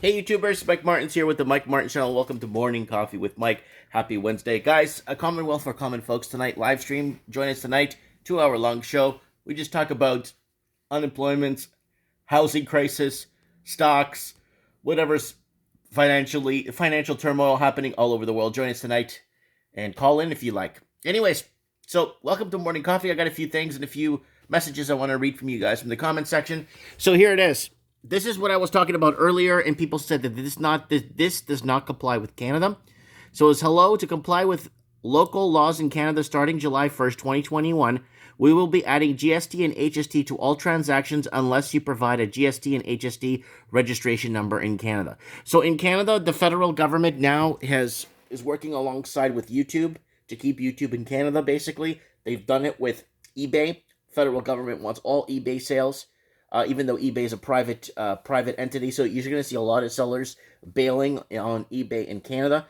Hey YouTubers, Mike Martin's here with the Mike Martin Channel. Welcome to Morning Coffee with Mike. Happy Wednesday. Guys, a Commonwealth for Common Folks tonight, live stream. Join us tonight, 2 hour long show. We just talk about unemployment, housing crisis, stocks, whatever's financial turmoil happening all over the world. Join us tonight and call in if you like. Anyways, so welcome to Morning Coffee. I got a few things and a few messages I want to read from you guys from the comment section. So here it is. This is what I was talking about earlier, and people said that this does not comply with Canada. So it's hello, to comply with local laws in Canada starting July 1st, 2021, we will be adding GST and HST to all transactions unless you provide a GST and HST registration number in Canada. So in Canada, the federal government now is working alongside with YouTube to keep YouTube in Canada, basically. They've done it with eBay. Federal government wants all eBay sales. Even though eBay is a private entity, so you're going to see a lot of sellers bailing on eBay in Canada.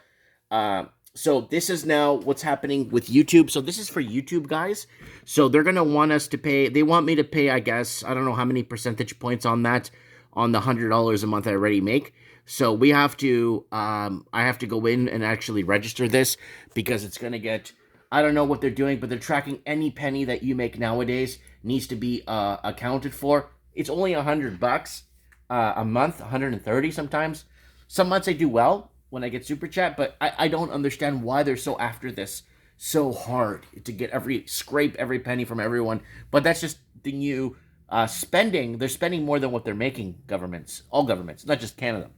So this is now what's happening with YouTube. So this is for YouTube guys. So they're going to want us to pay. They want me to pay, I guess, I don't know how many percentage points on that, on the $100 a month I already make. So we have to, I have to go in and actually register this because it's going to get, I don't know what they're doing, but they're tracking any penny that you make nowadays needs to be accounted for. It's only $100 a month, 130 sometimes. Some months I do well when I get super chat, but I don't understand why they're so after this so hard to scrape every penny from everyone. But that's just the new spending. They're spending more than what they're making, all governments, not just Canada.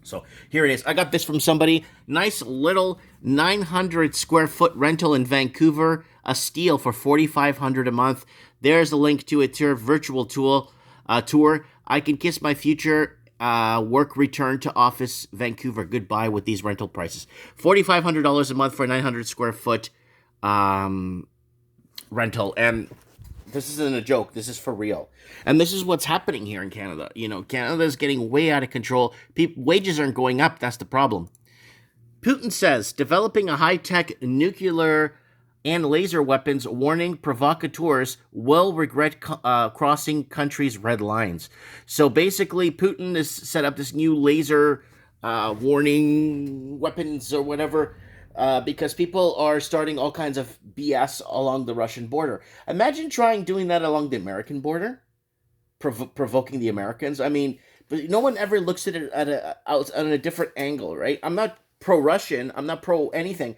So here it is. I got this from somebody. Nice little 900 square foot rental in Vancouver. A steal for $4,500 a month. There's a link to it. Your virtual tour. I can kiss my future work return to office Vancouver goodbye with these rental prices. $4,500 a month for a 900 square foot rental. And this isn't a joke. This is for real. And this is what's happening here in Canada. You know, Canada is getting way out of control. Wages aren't going up. That's the problem. Putin says developing a high-tech nuclear and laser weapons, warning provocateurs will regret crossing countries' red lines. So basically, Putin has set up this new laser warning weapons or whatever because people are starting all kinds of BS along the Russian border. Imagine doing that along the American border, provoking the Americans. I mean, but no one ever looks at it on a different angle, right? I'm not pro-Russian. I'm not pro-anything.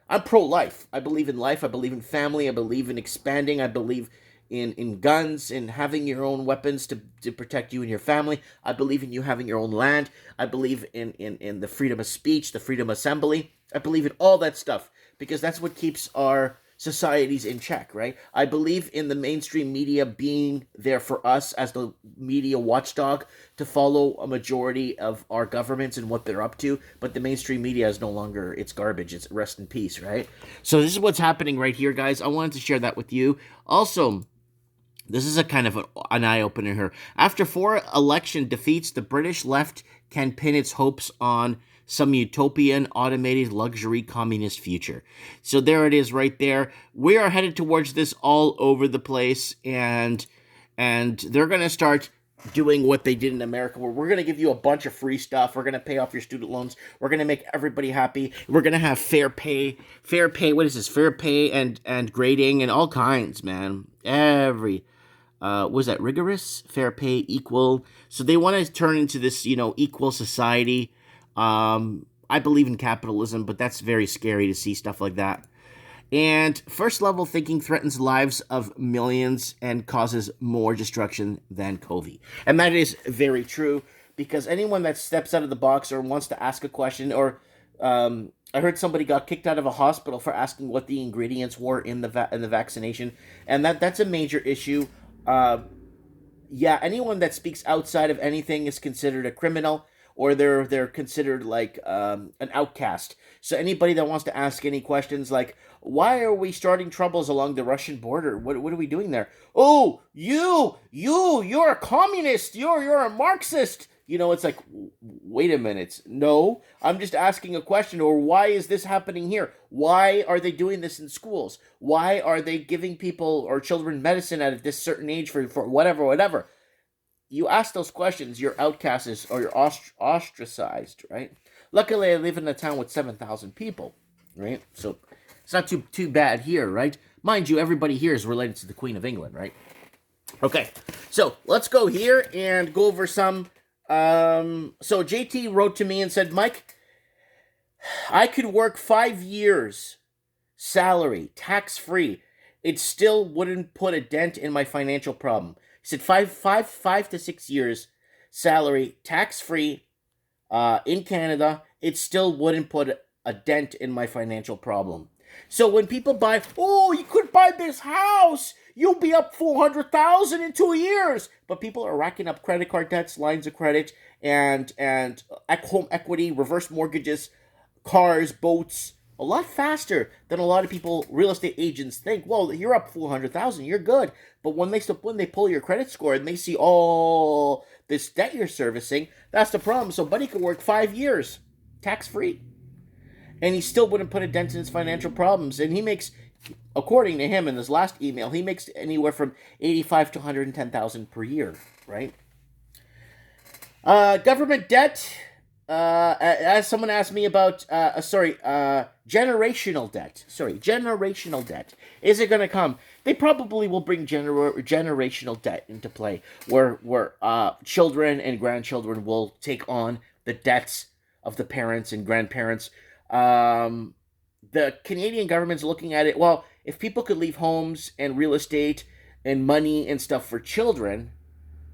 I'm pro-life. I believe in life. I believe in family. I believe in expanding. I believe in guns, in having your own weapons to protect you and your family. I believe in you having your own land. I believe in the freedom of speech, the freedom of assembly. I believe in all that stuff because that's what keeps our societies in check, right? I believe in the mainstream media being there for us as the media watchdog to follow a majority of our governments and what they're up to, but the mainstream media is no longer, it's garbage, it's rest in peace, right? So this is what's happening right here, guys. I wanted to share that with you. Also, this is a kind of an eye-opener here. After 4 election defeats, the British left can pin its hopes on some utopian, automated, luxury, communist future. So there it is right there. We are headed towards this all over the place, and they're going to start doing what they did in America, where we're going to give you a bunch of free stuff. We're going to pay off your student loans. We're going to make everybody happy. We're going to have fair pay. What is this? Fair pay and grading and all kinds, man. Was that rigorous? Fair pay, equal. So they want to turn into this, equal society. I believe in capitalism, but that's very scary to see stuff like that. And first level thinking threatens lives of millions and causes more destruction than COVID. And that is very true because anyone that steps out of the box or wants to ask a question, or I heard somebody got kicked out of a hospital for asking what the ingredients were in the vaccination, and that's a major issue. Anyone that speaks outside of anything is considered a criminal, or they're considered like an outcast. So anybody that wants to ask any questions like, why are we starting troubles along the Russian border? What are we doing there? Oh, you're a communist. You're a Marxist. It's like, wait a minute. No, I'm just asking a question. Or why is this happening here? Why are they doing this in schools? Why are they giving people or children medicine at this certain age for whatever? you ask those questions, you're outcasted or you're ostracized, right? Luckily, I live in a town with 7,000 people, right? So it's not too bad here, right? Mind you, everybody here is related to the Queen of England, right? Okay, so let's go here and go over some. So JT wrote to me and said, Mike, I could work 5 years, salary, tax-free. It still wouldn't put a dent in my financial problem. He said 5 to 6 years, salary, tax-free, in Canada, it still wouldn't put a dent in my financial problem. So when people buy, oh, you could buy this house, you'll be up 400,000 in 2 years. But people are racking up credit card debts, lines of credit, and home equity, reverse mortgages, cars, boats, a lot faster than a lot of people, real estate agents, think. Well, you're up 400,000, you're good. But when they pull your credit score and they see all this debt you're servicing, that's the problem. So Buddy could work 5 years, tax free, and he still wouldn't put a dent in his financial problems. And he makes, according to him in his last email, he makes anywhere from 85 to 110,000 per year, right? Government debt. As someone asked me about, generational debt. Generational debt. Is it going to come? They probably will bring generational debt into play, where children and grandchildren will take on the debts of the parents and grandparents. The Canadian government's looking at it. Well, if people could leave homes and real estate and money and stuff for children,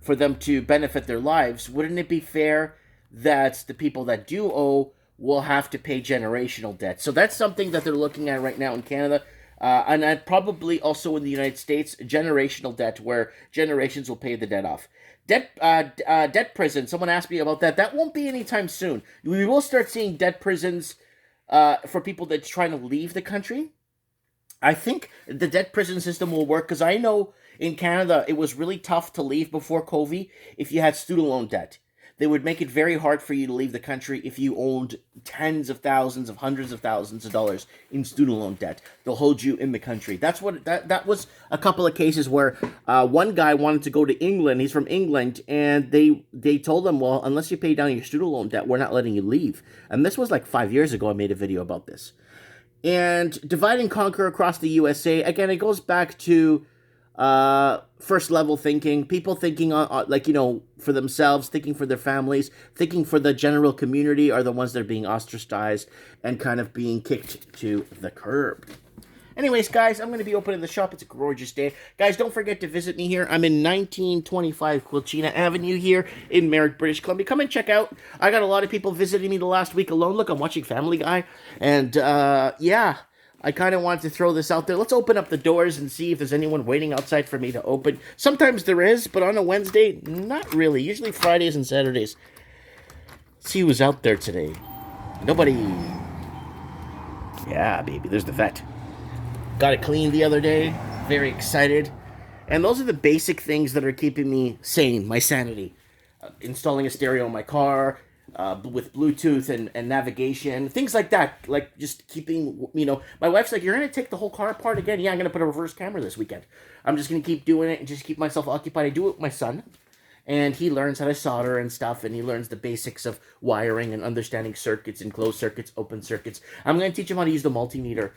for them to benefit their lives, wouldn't it be fair that the people that do owe will have to pay generational debt? So that's something that they're looking at right now in Canada, and probably also in the United States, generational debt, where generations will pay the debt off. Debt prison. Someone asked me about that. That won't be anytime soon. We will start seeing debt prisons for people that's trying to leave the country. I think the debt prison system will work, because I know in Canada it was really tough to leave before COVID if you had student loan debt. They would make it very hard for you to leave the country if you owned tens of thousands of hundreds of thousands of dollars in student loan debt. They'll hold you in the country. That was a couple of cases where one guy wanted to go to England. He's from England, and they told him, well, unless you pay down your student loan debt, we're not letting you leave. And this was like 5 years ago. I made a video about this. And divide and conquer across the USA. Again, it goes back to first level thinking, people thinking for themselves, thinking for their families, thinking for the general community are the ones that are being ostracized and kind of being kicked to the curb. Anyways, guys, I'm going to be opening the shop. It's a gorgeous day. Guys, don't forget to visit me here. I'm in 1925 Quilchena Avenue here in Merrick, British Columbia. Come and check out. I got a lot of people visiting me the last week alone. Look, I'm watching Family Guy. And, yeah, I kind of wanted to throw this out there. Let's open up the doors and see if there's anyone waiting outside for me to open. Sometimes there is, but on a Wednesday, not really. Usually Fridays and Saturdays. Let's see who's out there today. Nobody. Yeah, baby, there's the vet. Got it cleaned the other day. Very excited. And those are the basic things that are keeping me sane, my sanity. Installing a stereo in my car, with Bluetooth and navigation, things like that. Like just keeping, my wife's like, you're going to take the whole car apart again? Yeah, I'm going to put a reverse camera this weekend. I'm just going to keep doing it and just keep myself occupied. I do it with my son. And he learns how to solder and stuff, and he learns the basics of wiring and understanding circuits and closed circuits, open circuits. I'm going to teach him how to use the multimeter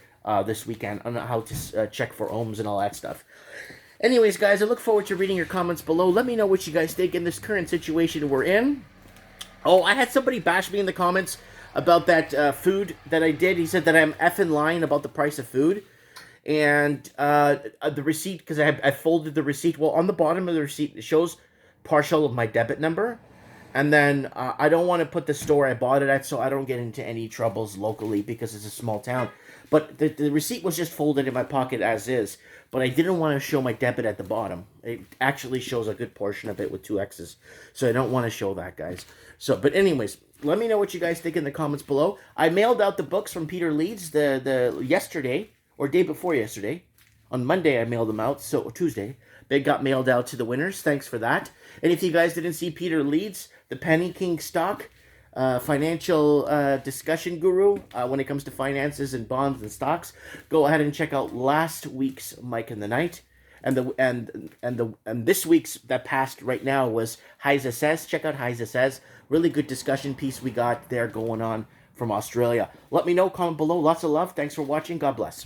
this weekend, on how to check for ohms and all that stuff. Anyways, guys, I look forward to reading your comments below. Let me know what you guys think in this current situation we're in. Oh, I had somebody bash me in the comments about that food that I did. He said that I'm effing lying about the price of food. And the receipt, because I folded the receipt. Well, on the bottom of the receipt, it shows partial of my debit number, and then I don't want to put the store I bought it at, so I don't get into any troubles locally because it's a small town. But the receipt was just folded in my pocket as is, but I didn't want to show my debit at the bottom. It actually shows a good portion of it with 2 X's, so I don't want to show that, guys. So, but anyways, let me know what you guys think in the comments below. I mailed out the books from Peter Leeds the yesterday, or day before yesterday. On Monday, I mailed them out, so Tuesday. They got mailed out to the winners. Thanks for that. And if you guys didn't see Peter Leeds, the Penny King stock, financial discussion guru when it comes to finances and bonds and stocks, go ahead and check out last week's Mike in the Night. And this week's that passed right now was Heisa Says. Check out Heisa Says. Really good discussion piece we got there going on from Australia. Let me know, comment below. Lots of love. Thanks for watching. God bless.